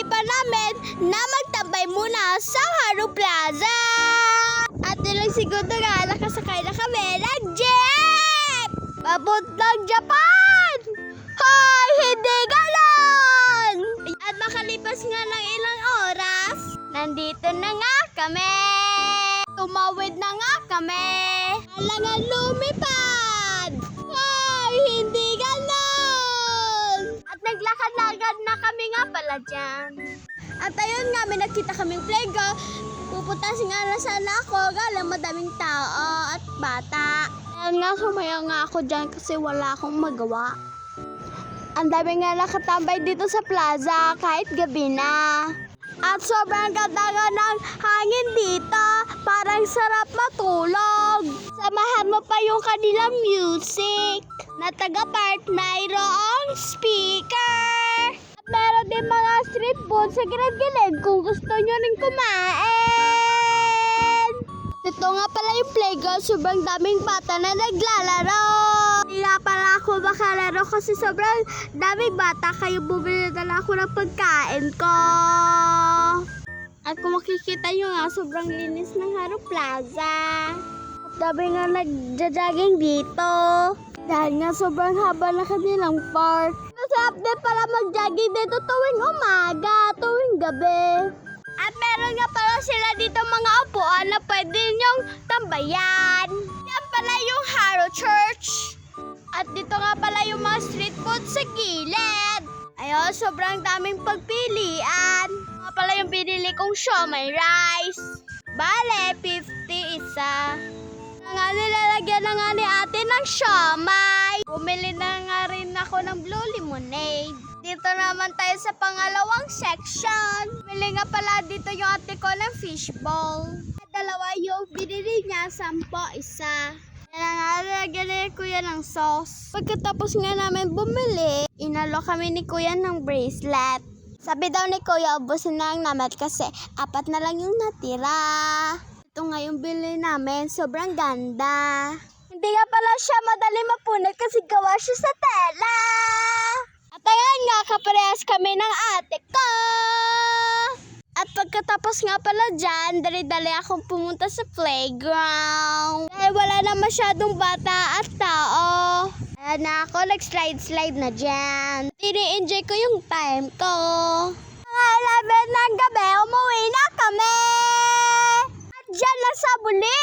pa namin na magtambay muna sa Haro Plaza. At ilang segundo nga, nakasakay na kami ng jeep! Papuntang Japan! Hoy! Hindi ganon! At makalipas nga ng ilang oras, nandito na nga kami! Tumawid na nga kami! Alangan lumipad! Hoy! Hindi ganon! At naglakad-lakad na kami nga pala dyan. At ayun nga, may nakita kaming playground. Pupunta nga na sana ako, galang madaming tao at bata. Ayun nga, sumaya nga ako dyan kasi wala akong magawa. Ang dami nga nakatambay dito sa plaza kahit gabi na. At sobrang ganda nga ng hangin dito, parang sarap matulog. Samahan mo pa yung kanilang music na taga-part mayroong speaker. At meron din mga street food sa gilid-gilid kung gusto nyo rin kumain. Ito nga pala yung playground, sobrang daming bata na naglalaro. Hindi nga pala ako makalaro kasi sobrang daming bata, kaya bumili na lang ako ng pagkain ko. At kung makikita nyo nga, sobrang linis ng Haro Plaza. At dami nga nagja-jogging dito. Dahil nga sobrang haba na kanilang park. Masarap din pala mag-jogging dito tuwing umaga, tuwing gabi. At meron nga pala sila dito mga upuan na pwede nyong tambayan. Yan pala yung Haro Church. At dito nga pala yung mga street food sa gilid. Ayun, sobrang daming pagpilian. Nga pala yung binili kong siomai rice. Bale, 50 isa. Nga nilalagyan na nga ni ate ng siomai. Bumili na nga rin ako ng blue lemonade. Dito naman tayo sa pangalawang section. Bumili nga pala dito yung ate ko ng fishball. Dalawa yung binili niya, 10 isa. Nalagyan ni kuya ng sauce. Pagkatapos nga namin bumili, inalo kami ni kuya ng bracelet. Sabi daw ni kuya, ubusin na lang namin kasi 4 na lang yung natira. Ito nga yung bili namin, sobrang ganda. Hindi nga pala siya madali mapunit kasi gawa siya sa tela. At ayan nga, kaparehas kami ng ate ko. At pagkatapos nga pala dyan, dali-dali akong pumunta sa playground. Dahil wala na masyadong bata at tao. Ayan na ako, nag-slide-slide na dyan. Ini-enjoy ko yung time ko. Mga 11 ng gabi, umuwi na kami. At dyan lang sa Bulig.